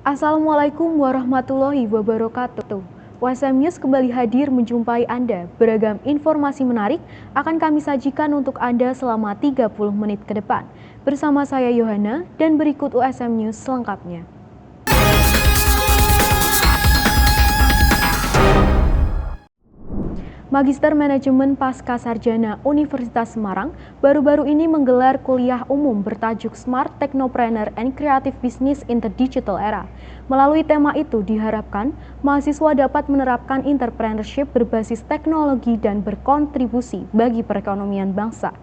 Assalamualaikum warahmatullahi wabarakatuh. USM News kembali hadir menjumpai Anda. Beragam informasi menarik akan kami sajikan untuk Anda selama 30 menit ke depan. Bersama saya Yohana dan berikut USM News selengkapnya. Magister Manajemen Pascasarjana Universitas Semarang baru-baru ini menggelar kuliah umum bertajuk Smart Technopreneur and Creative Business in the Digital Era. Melalui tema itu diharapkan mahasiswa dapat menerapkan entrepreneurship berbasis teknologi dan berkontribusi bagi perekonomian bangsa.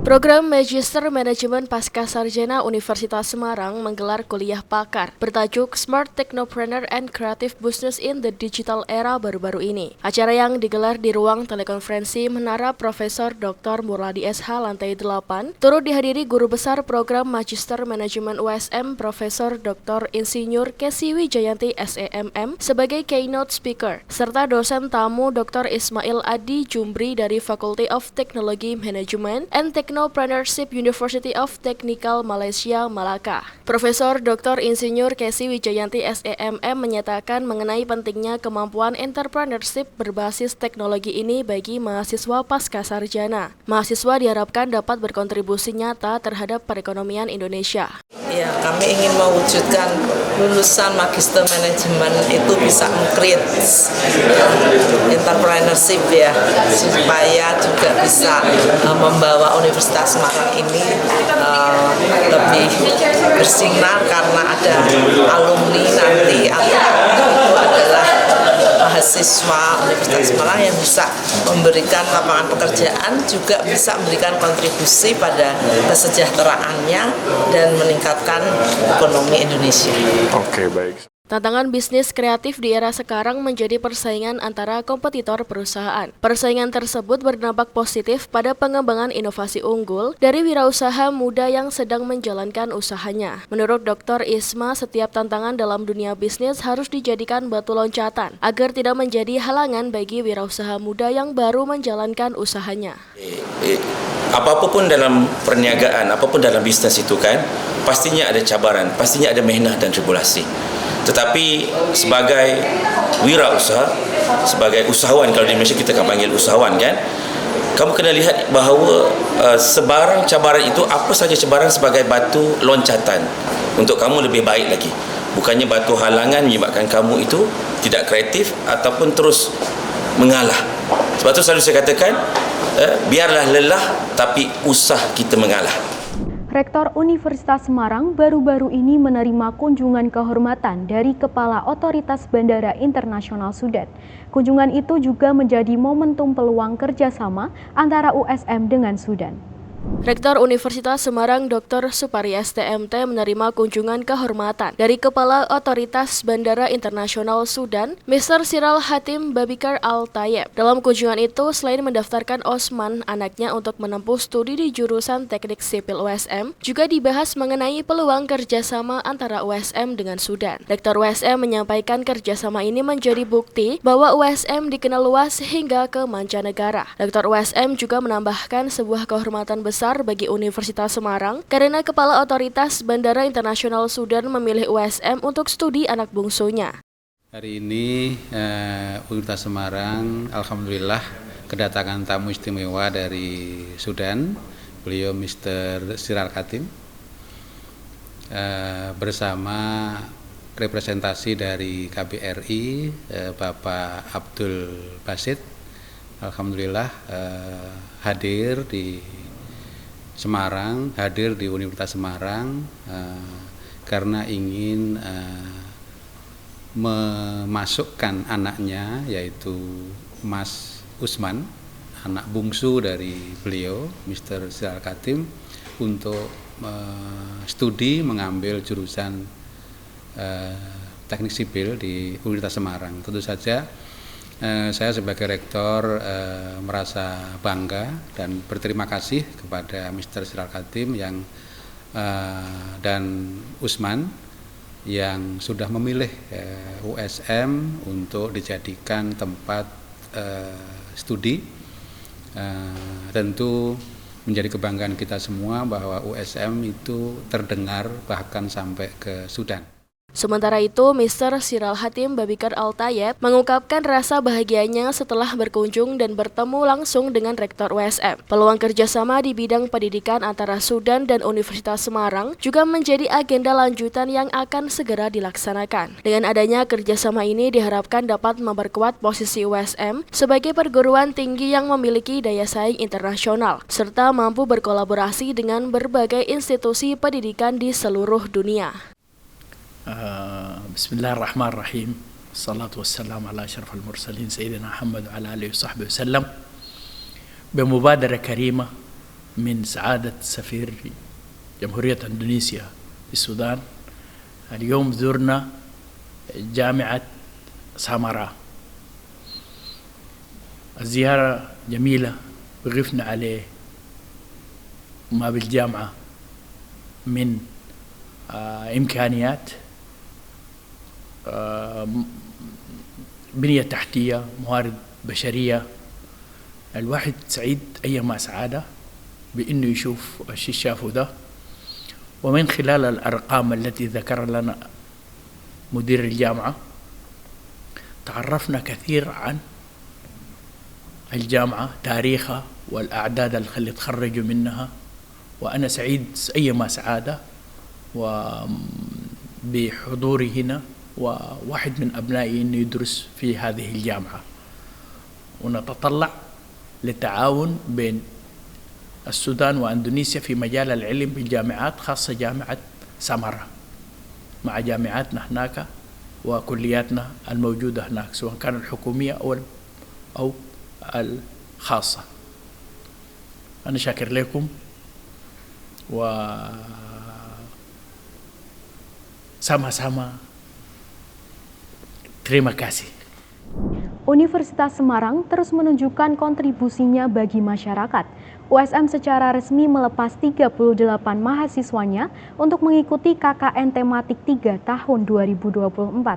Program Magister Manajemen Pascasarjana Universitas Semarang menggelar kuliah pakar bertajuk Smart Technopreneur and Creative Business in the Digital Era baru-baru ini. Acara yang digelar di ruang telekonferensi Menara Profesor Dr. Murladi SH lantai 8 turut dihadiri Guru Besar Program Magister Manajemen USM Profesor Dr. Insinyur Kesi Wijayanti SEMM sebagai keynote speaker, serta dosen tamu Dr. Ismail Adi Jumbri dari Faculty of Technology Management and Technopreneurship University of Technical Malaysia, Malaka. Profesor Dr. Insinyur Kesi Wijayanti SEMM menyatakan mengenai pentingnya kemampuan entrepreneurship berbasis teknologi ini bagi mahasiswa pascasarjana. Mahasiswa diharapkan dapat berkontribusi nyata terhadap perekonomian Indonesia. Ya, kami ingin mewujudkan lulusan magister manajemen itu bisa meng-create entrepreneurship ya, supaya juga bisa membawa Universitas Semarang ini lebih bersinar karena ada alumni nanti atau itu adalah mahasiswa Universitas Semarang yang bisa memberikan lapangan pekerjaan, juga bisa memberikan kontribusi pada kesejahteraannya dan meningkatkan ekonomi Indonesia. Oke, baik. Tantangan bisnis kreatif di era sekarang menjadi persaingan antara kompetitor perusahaan. Persaingan tersebut berdampak positif pada pengembangan inovasi unggul dari wirausaha muda yang sedang menjalankan usahanya. Menurut Dr. Isma, setiap tantangan dalam dunia bisnis harus dijadikan batu loncatan agar tidak menjadi halangan bagi wirausaha muda yang baru menjalankan usahanya. Apapun dalam perniagaan, apapun dalam bisnis itu kan, pastinya ada cabaran, pastinya ada mehnah dan tribulasi. Tetapi sebagai wirausaha, sebagai usahawan, kalau di Malaysia kita akan panggil usahawan kan, kamu kena lihat bahawa sebarang cabaran itu, apa saja cabaran, sebagai batu loncatan untuk kamu lebih baik lagi. Bukannya batu halangan menyebabkan kamu itu tidak kreatif ataupun terus mengalah. Sebab itu selalu saya katakan, biarlah lelah tapi usah kita mengalah. Rektor Universitas Semarang baru-baru ini menerima kunjungan kehormatan dari Kepala Otoritas Bandara Internasional Sudan. Kunjungan itu juga menjadi momentum peluang kerjasama antara USM dengan Sudan. Rektor Universitas Semarang Dr. Supari STMT menerima kunjungan kehormatan dari Kepala Otoritas Bandara Internasional Sudan, Mr. Siral Hatim Babikar Al-Tayeb. Dalam kunjungan itu, selain mendaftarkan Osman, anaknya, untuk menempuh studi di jurusan Teknik Sipil USM, juga dibahas mengenai peluang kerjasama antara USM dengan Sudan. Rektor USM menyampaikan kerjasama ini menjadi bukti bahwa USM dikenal luas hingga ke mancanegara. Rektor USM juga menambahkan sebuah kehormatan besar bagi Universitas Semarang karena Kepala Otoritas Bandara Internasional Sudan memilih USM untuk studi anak bungsunya. Hari ini Universitas Semarang alhamdulillah kedatangan tamu istimewa dari Sudan, beliau Mr. Siral Hatim bersama representasi dari KBRI Bapak Abdul Basit. Alhamdulillah hadir di Semarang, hadir di Universitas Semarang karena ingin memasukkan anaknya, yaitu Mas Usman, anak bungsu dari beliau, Mr. Siral Hatim, untuk studi mengambil jurusan teknik sipil di Universitas Semarang. Tentu saja saya sebagai rektor merasa bangga dan berterima kasih kepada Mr. Siral Hatim dan Usman yang sudah memilih USM untuk dijadikan tempat studi. Tentu menjadi kebanggaan kita semua bahwa USM itu terdengar bahkan sampai ke Sudan. Sementara itu, Mr. Siral Hatim Babikar Al-Tayeb mengungkapkan rasa bahagianya setelah berkunjung dan bertemu langsung dengan Rektor USM. Peluang kerjasama di bidang pendidikan antara Sudan dan Universitas Semarang juga menjadi agenda lanjutan yang akan segera dilaksanakan. Dengan adanya kerjasama ini diharapkan dapat memperkuat posisi USM sebagai perguruan tinggi yang memiliki daya saing internasional, serta mampu berkolaborasi dengan berbagai institusi pendidikan di seluruh dunia. Bismillahirrahmanirrahim. Salatu wassalamu ala asyrafil mursalin Sayyidina Muhammad wa ala alihi wa sahbihi wasallam. بمبادرة كريمة من سعادة سفير جمهورية إندونيسيا في السودان. اليوم زرنا جامعة سامراء. الزيارة جميلة، وقفنا عليه ما بالجامعة من إمكانيات، بنية تحتية، موارد بشرية. الواحد سعيد أيما سعادة بأنه يشوف الشيء شافه ده. ومن خلال الأرقام التي ذكر لنا مدير الجامعة تعرفنا كثير عن الجامعة، تاريخها والأعداد اللي تخرجوا منها. وأنا سعيد أيما سعادة وبحضوري هنا، وواحد من أبنائي أنه يدرس في هذه الجامعة. ونتطلع للتعاون بين السودان وأندونيسيا في مجال العلم بالجامعات، خاصة جامعة سامراء مع جامعاتنا هناك وكلياتنا الموجودة هناك، سواء كانت الحكومية أو الخاصة. أنا شاكر لكم sama-sama. Terima kasih. Universitas Semarang terus menunjukkan kontribusinya bagi masyarakat. USM secara resmi melepas 38 mahasiswanya untuk mengikuti KKN tematik 3 tahun 2024.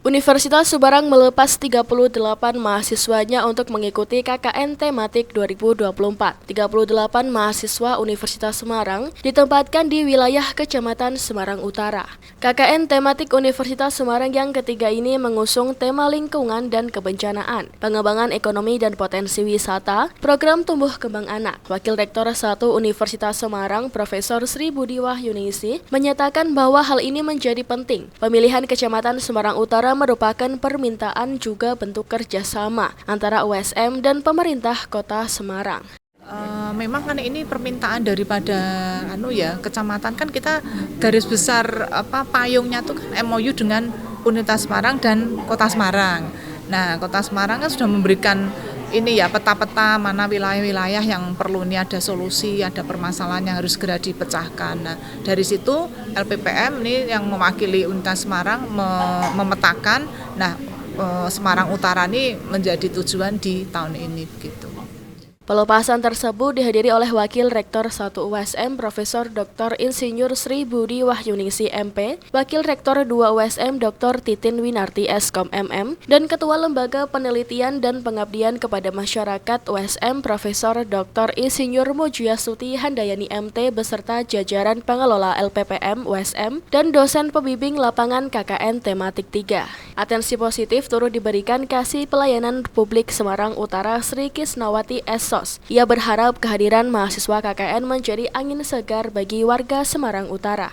Universitas Semarang melepas 38 mahasiswanya untuk mengikuti KKN tematik 2024. 38 mahasiswa Universitas Semarang ditempatkan di wilayah Kecamatan Semarang Utara. KKN tematik Universitas Semarang yang ketiga ini mengusung tema lingkungan dan kebencanaan, pengembangan ekonomi dan potensi wisata, program tumbuh kembang anak. Wakil Rektor 1 Universitas Semarang, Profesor Sri Budi Wahyuningsi, menyatakan bahwa hal ini menjadi penting. Pemilihan Kecamatan Semarang Utara merupakan permintaan juga bentuk kerjasama antara USM dan pemerintah Kota Semarang. Memang kan ini permintaan daripada kecamatan, kan kita garis besar payungnya tuh kan MOU dengan Universitas Semarang dan Kota Semarang. Nah, Kota Semarang kan sudah memberikan peta-peta mana wilayah-wilayah yang perlu ini ada solusi, ada permasalahan yang harus segera dipecahkan. Nah, dari situ LPPM ini yang mewakili Universitas Semarang memetakan, Semarang Utara ini menjadi tujuan di tahun ini begitu. Pelepasan tersebut dihadiri oleh Wakil Rektor 1 USM Profesor Dr. Insinyur Sri Budi Wahyuningsi MP, Wakil Rektor 2 USM Dr. Titin Winarti Eskom MM, dan Ketua Lembaga Penelitian dan Pengabdian kepada Masyarakat USM Profesor Dr. Insinyur Mujiasuti Handayani MT beserta jajaran pengelola LPPM USM dan dosen pembimbing lapangan KKN tematik 3. Atensi positif turut diberikan Kasih Pelayanan Publik Semarang Utara Sri Kisnawati S. Ia berharap kehadiran mahasiswa KKN menjadi angin segar bagi warga Semarang Utara.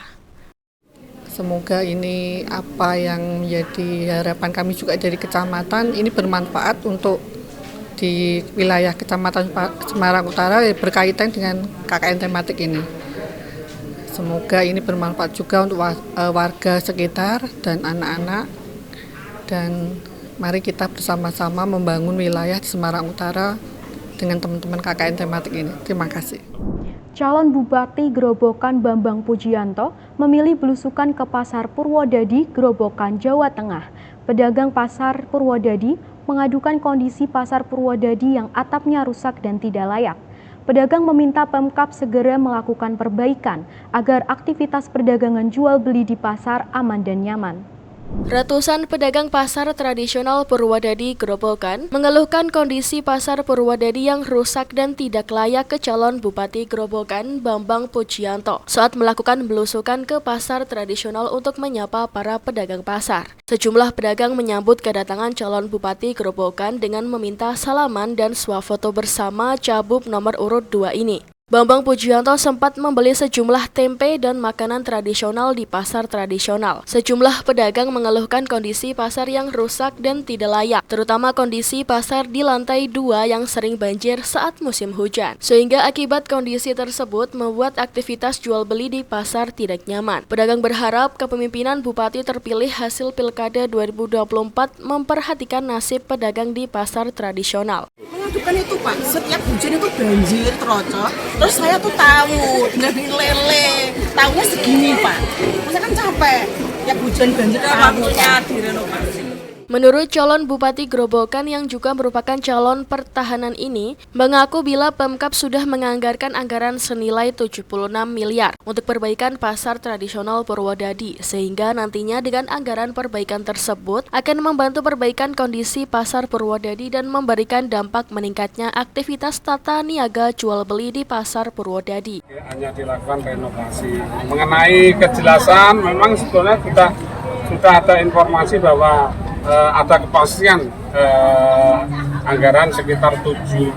Semoga ini apa yang menjadi harapan kami juga dari kecamatan ini bermanfaat untuk di wilayah Kecamatan Semarang Utara berkaitan dengan KKN tematik ini. Semoga ini bermanfaat juga untuk warga sekitar dan anak-anak, dan mari kita bersama-sama membangun wilayah di Semarang Utara dengan teman-teman KKN tematik ini. Terima kasih. Calon Bupati Grobogan Bambang Pujianto memilih belusukan ke Pasar Purwodadi, Grobogan, Jawa Tengah. Pedagang Pasar Purwodadi mengadukan kondisi Pasar Purwodadi yang atapnya rusak dan tidak layak. Pedagang meminta Pemkab segera melakukan perbaikan agar aktivitas perdagangan jual beli di pasar aman dan nyaman. Ratusan pedagang pasar tradisional Purwodadi Grobogan mengeluhkan kondisi pasar Purwodadi yang rusak dan tidak layak ke calon Bupati Grobogan Bambang Pujianto saat melakukan belusukan ke pasar tradisional untuk menyapa para pedagang pasar. Sejumlah pedagang menyambut kedatangan calon Bupati Grobogan dengan meminta salaman dan swafoto bersama cabup nomor urut 2 ini. Bambang Pujianto sempat membeli sejumlah tempe dan makanan tradisional di pasar tradisional. Sejumlah pedagang mengeluhkan kondisi pasar yang rusak dan tidak layak, terutama kondisi pasar di lantai 2 yang sering banjir saat musim hujan. Sehingga akibat kondisi tersebut membuat aktivitas jual beli di pasar tidak nyaman. Pedagang berharap kepemimpinan Bupati terpilih hasil Pilkada 2024 memperhatikan nasib pedagang di pasar tradisional. Mengadukan itu Pak, setiap hujan itu banjir terocok. Terus saya tuh tahu dari lele, tahunya segini Pak. Saya kan capek, ya hujan banjir waktunya direnovasi. Menurut calon Bupati Grobogan yang juga merupakan calon pertahanan ini, mengaku bila Pemkab sudah menganggarkan anggaran senilai 76 miliar untuk perbaikan pasar tradisional Purwodadi, sehingga nantinya dengan anggaran perbaikan tersebut akan membantu perbaikan kondisi pasar Purwodadi dan memberikan dampak meningkatnya aktivitas tata niaga jual beli di pasar Purwodadi. Hanya dilakukan renovasi. Mengenai kejelasan, memang sebetulnya sudah ada informasi bahwa ada kepastian anggaran sekitar 76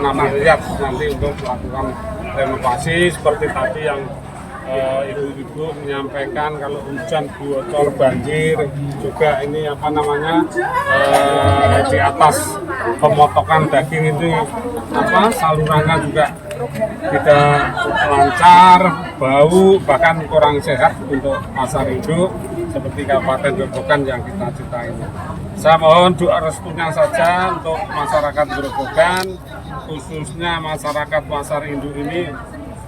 miliar nanti untuk melakukan renovasi seperti tadi yang ibu-ibu menyampaikan kalau hujan bocor banjir juga ini di atas pemotongan daging itu salurannya juga tidak lancar, bau, bahkan kurang sehat untuk pasar induk seperti Kabupaten Grobogan yang kita cintai. Saya mohon doa restunya saja untuk masyarakat Grobogan, khususnya masyarakat pasar induk ini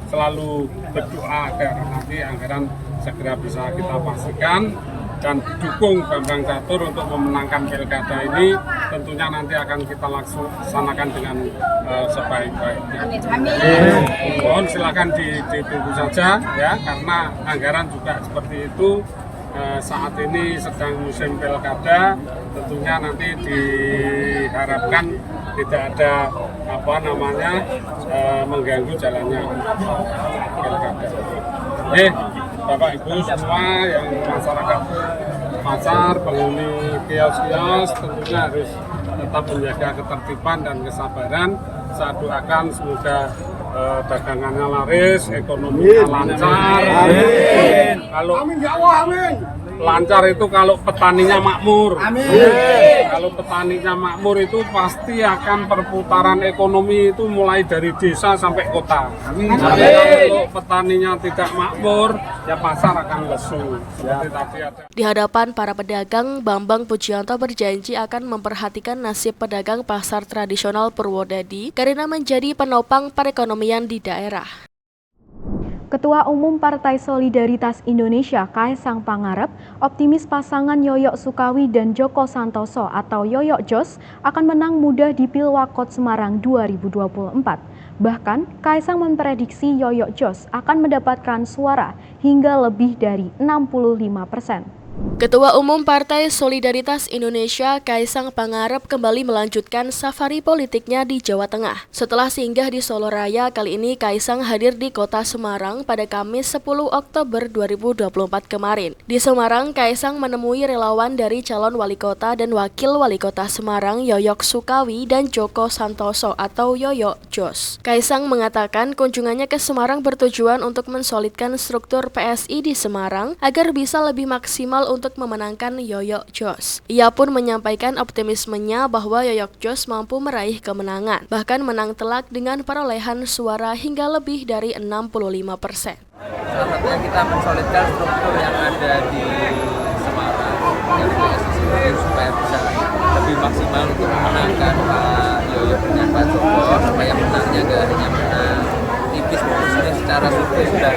selalu berdoa agar nanti anggaran segera bisa kita pastikan dan dukung Bambang Catur untuk memenangkan pilkada ini. Tentunya nanti akan kita laksanakan dengan sebaik-baiknya. Mohon silakan ditunggu saja ya, karena anggaran juga seperti itu. Saat ini sedang musim pilkada, tentunya nanti diharapkan tidak ada mengganggu jalannya pilkada. Bapak Ibu semua yang masyarakat pasar, penghuni kios-kios tentunya harus tetap menjaga ketertiban dan kesabaran. Saya doakan semoga dagangannya laris, ekonominya lancar. Amin. Amin ya Allah, amin. Lancar itu kalau petaninya makmur. Amin. Kalau petaninya makmur itu pasti akan perputaran ekonomi itu mulai dari desa sampai kota. Amin. Kalau petaninya tidak makmur, ya pasar akan lesu. Seperti tadi ada. Di hadapan para pedagang, Bambang Pujianto berjanji akan memperhatikan nasib pedagang pasar tradisional Purwodadi karena menjadi penopang perekonomian di daerah. Ketua Umum Partai Solidaritas Indonesia Kaisang Pangarep optimis pasangan Yoyok Sukawi dan Joko Santoso atau Yoyok Jos akan menang mudah di Pilwakot Semarang 2024. Bahkan, Kaisang memprediksi Yoyok Jos akan mendapatkan suara hingga lebih dari 65%. Ketua Umum Partai Solidaritas Indonesia Kaisang Pangarep kembali melanjutkan safari politiknya di Jawa Tengah. Setelah singgah di Solo Raya, kali ini Kaisang hadir di Kota Semarang pada Kamis 10 Oktober 2024 kemarin. Di Semarang, Kaisang menemui relawan dari calon wali kota dan wakil wali kota Semarang Yoyok Sukawi dan Joko Santoso atau Yoyok Jos. Kaisang mengatakan kunjungannya ke Semarang bertujuan untuk mensolidkan struktur PSI di Semarang agar bisa lebih maksimal untuk memenangkan Yoyok Jos. Ia pun menyampaikan optimismenya bahwa Yoyok Jos mampu meraih kemenangan, bahkan menang telak dengan perolehan suara hingga lebih dari 65%. Salah satunya kita mensolidkan struktur yang ada di Semarang yang PSI sendiri supaya bisa lebih maksimal untuk memenangkan Pak Yoyok dengan Pak Joko, supaya menangnya gak hanya menang tipis, maksudnya secara survei sudah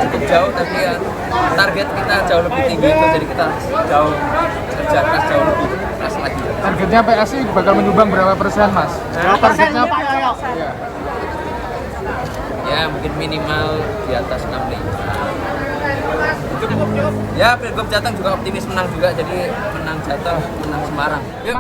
cukup jauh, tapi ya target kita jauh lebih tinggi itu, jadi kita jauh kerja keras jauh lebih keras lagi. Targetnya PSI bakal menyumbang berapa persen, Mas? Targetnya Pak Yoyok. Ya mungkin minimal di atas 65. Itu Ya, Pilgub Jateng juga optimis menang juga, jadi menang Jateng, menang Semarang. Yuk.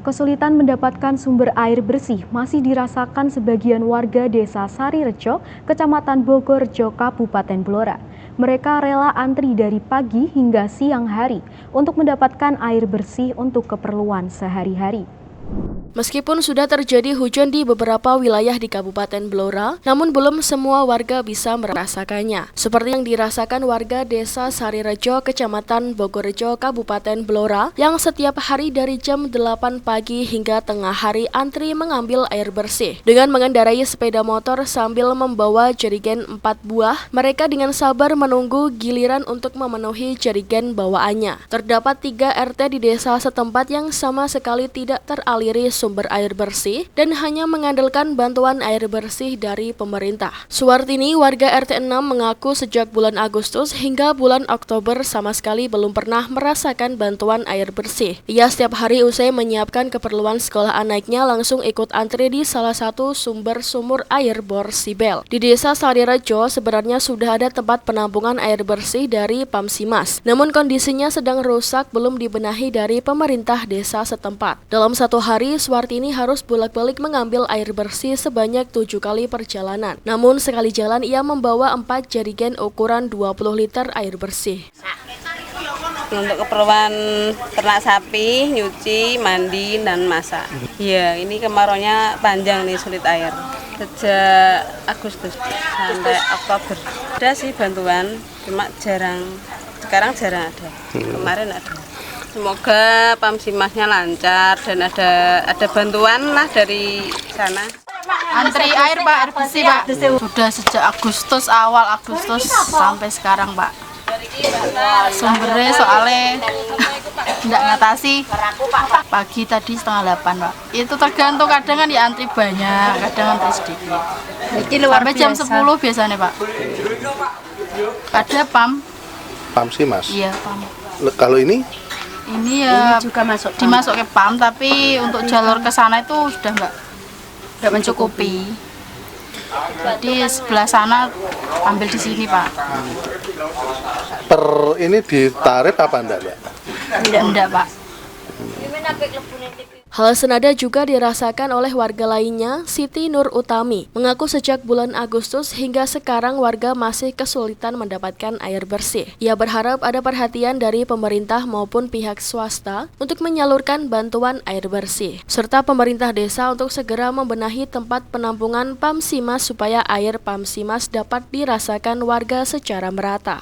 Kesulitan mendapatkan sumber air bersih masih dirasakan sebagian warga Desa Sarirejo, Kecamatan Bogorjo, Kabupaten Blora. Mereka rela antri dari pagi hingga siang hari untuk mendapatkan air bersih untuk keperluan sehari-hari. Meskipun sudah terjadi hujan di beberapa wilayah di Kabupaten Blora, namun belum semua warga bisa merasakannya. Seperti yang dirasakan warga Desa Sarirejo, Kecamatan Bogorjo, Kabupaten Blora, yang setiap hari dari jam 8 pagi hingga tengah hari antri mengambil air bersih. Dengan mengendarai sepeda motor sambil membawa jerigen 4 buah, mereka dengan sabar menunggu giliran untuk memenuhi jerigen bawaannya. Terdapat 3 RT di desa setempat yang sama sekali tidak teraliri sumber air bersih dan hanya mengandalkan bantuan air bersih dari pemerintah. Suwartini, warga RT 6 mengaku sejak bulan Agustus hingga bulan Oktober sama sekali belum pernah merasakan bantuan air bersih. Ia setiap hari usai menyiapkan keperluan sekolah anaknya langsung ikut antri di salah satu sumber sumur air bor Sibel. Di Desa Sarirejo sebenarnya sudah ada tempat penampungan air bersih dari Pamsimas, namun kondisinya sedang rusak belum dibenahi dari pemerintah desa setempat. Dalam satu hari, Suwartini harus bolak-balik mengambil air bersih sebanyak 7 kali perjalanan. Namun sekali jalan ia membawa 4 jerigen ukuran 20 liter air bersih. Untuk keperluan ternak sapi, nyuci, mandi, dan masak. Iya, ini kemaraunya panjang nih, sulit air. Sejak Agustus sampai Oktober. Ada sih bantuan, cuma sekarang jarang ada. Kemarin ada. Semoga Pamsimasnya lancar dan ada bantuan lah dari sana. Antri air Pak, air bersih Pak. Sudah sejak awal Agustus sampai sekarang Pak. Sumbernya soalnya tidak ngatasi pagi tadi 7:30 Pak. Itu tergantung, kadang kan ya antri banyak, kadang antri sedikit. Sampai jam 10 biasanya Pak. Ada Pamsimas? Iya, PAM. Kalau ini ya juga dimasuk ke PAM, tapi untuk jalur ke sana itu sudah nggak mencukupi. Jadi sebelah sana ambil di sini Pak. Per ini ditarif apa enggak? Enggak Pak. Hal senada juga dirasakan oleh warga lainnya. Siti Nur Utami mengaku sejak bulan Agustus hingga sekarang warga masih kesulitan mendapatkan air bersih. Ia berharap ada perhatian dari pemerintah maupun pihak swasta untuk menyalurkan bantuan air bersih, serta pemerintah desa untuk segera membenahi tempat penampungan Pamsimas supaya air Pamsimas dapat dirasakan warga secara merata.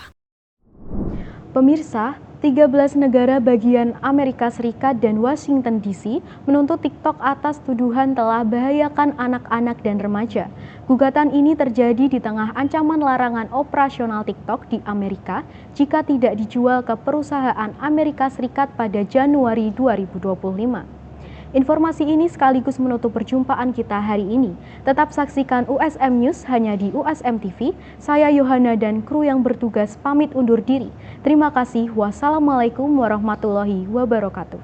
Pemirsa, 13 negara bagian Amerika Serikat dan Washington DC menuntut TikTok atas tuduhan telah bahayakan anak-anak dan remaja. Gugatan ini terjadi di tengah ancaman larangan operasional TikTok di Amerika jika tidak dijual ke perusahaan Amerika Serikat pada Januari 2025. Informasi ini sekaligus menutup perjumpaan kita hari ini. Tetap saksikan USM News hanya di USM TV. Saya Yohana dan kru yang bertugas pamit undur diri. Terima kasih. Wassalamualaikum warahmatullahi wabarakatuh.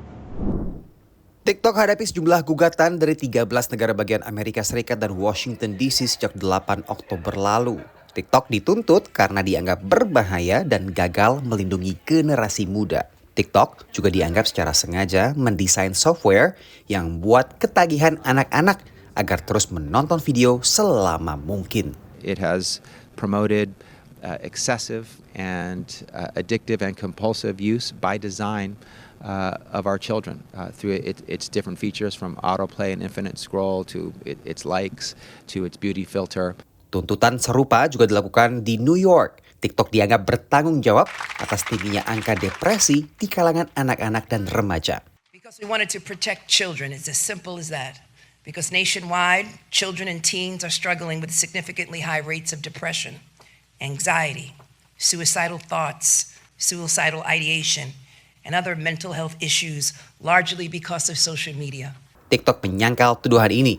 TikTok hadapi sejumlah gugatan dari 13 negara bagian Amerika Serikat dan Washington DC sejak 8 Oktober lalu. TikTok dituntut karena dianggap berbahaya dan gagal melindungi generasi muda. TikTok juga dianggap secara sengaja mendesain software yang buat ketagihan anak-anak agar terus menonton video selama mungkin. It has promoted excessive and addictive and compulsive use by design of our children through its different features, from autoplay and infinite scroll to its likes to its beauty filter. Tuntutan serupa juga dilakukan di New York. TikTok dianggap bertanggung jawab atas tingginya angka depresi di kalangan anak-anak dan remaja. Because we wanted to protect children, it's as simple as that. Because nationwide, children and teens are struggling with significantly high rates of depression, anxiety, suicidal thoughts, suicidal ideation, and other mental health issues, largely because of social media. TikTok menyangkal tuduhan ini.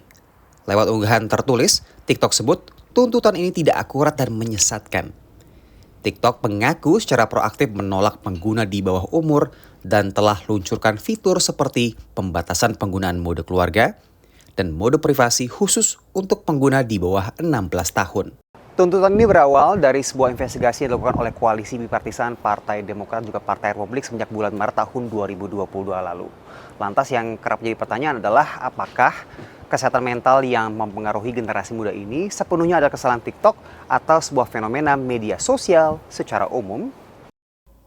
Lewat unggahan tertulis, TikTok sebut tuntutan ini tidak akurat dan menyesatkan. TikTok mengaku secara proaktif menolak pengguna di bawah umur dan telah luncurkan fitur seperti pembatasan penggunaan mode keluarga dan mode privasi khusus untuk pengguna di bawah 16 tahun. Tuntutan ini berawal dari sebuah investigasi yang dilakukan oleh koalisi bipartisan Partai Demokrat juga Partai Republik sejak bulan Maret tahun 2022 lalu. Lantas yang kerap jadi pertanyaan adalah apakah kesehatan mental yang mempengaruhi generasi muda ini sepenuhnya adalah kesalahan TikTok atau sebuah fenomena media sosial secara umum?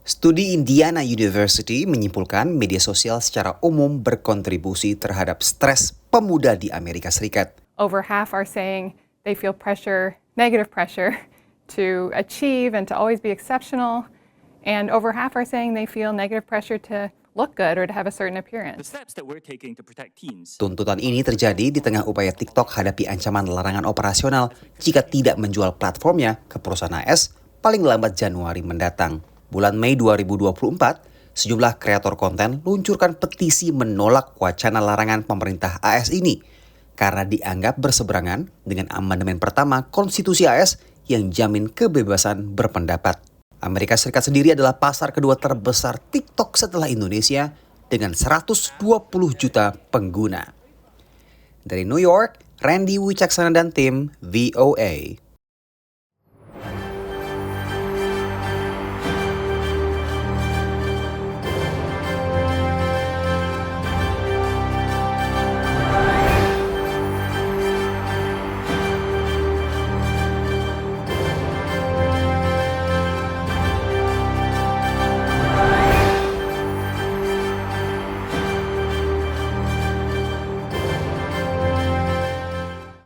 Studi Indiana University menyimpulkan media sosial secara umum berkontribusi terhadap stres pemuda di Amerika Serikat. Over half are saying they feel negative pressure to achieve and to always be exceptional, and over half are saying they feel negative pressure to look good or to have a certain appearance. Tuntutan ini terjadi di tengah upaya TikTok hadapi ancaman larangan operasional jika tidak menjual platformnya ke perusahaan AS paling lambat Januari mendatang. Bulan Mei 2024, sejumlah kreator konten luncurkan petisi menolak wacana larangan pemerintah AS ini karena dianggap berseberangan dengan amandemen pertama Konstitusi AS yang jamin kebebasan berpendapat. Amerika Serikat sendiri adalah pasar kedua terbesar TikTok setelah Indonesia dengan 120 juta pengguna. Dari New York, Randy Wicaksana dan tim VOA.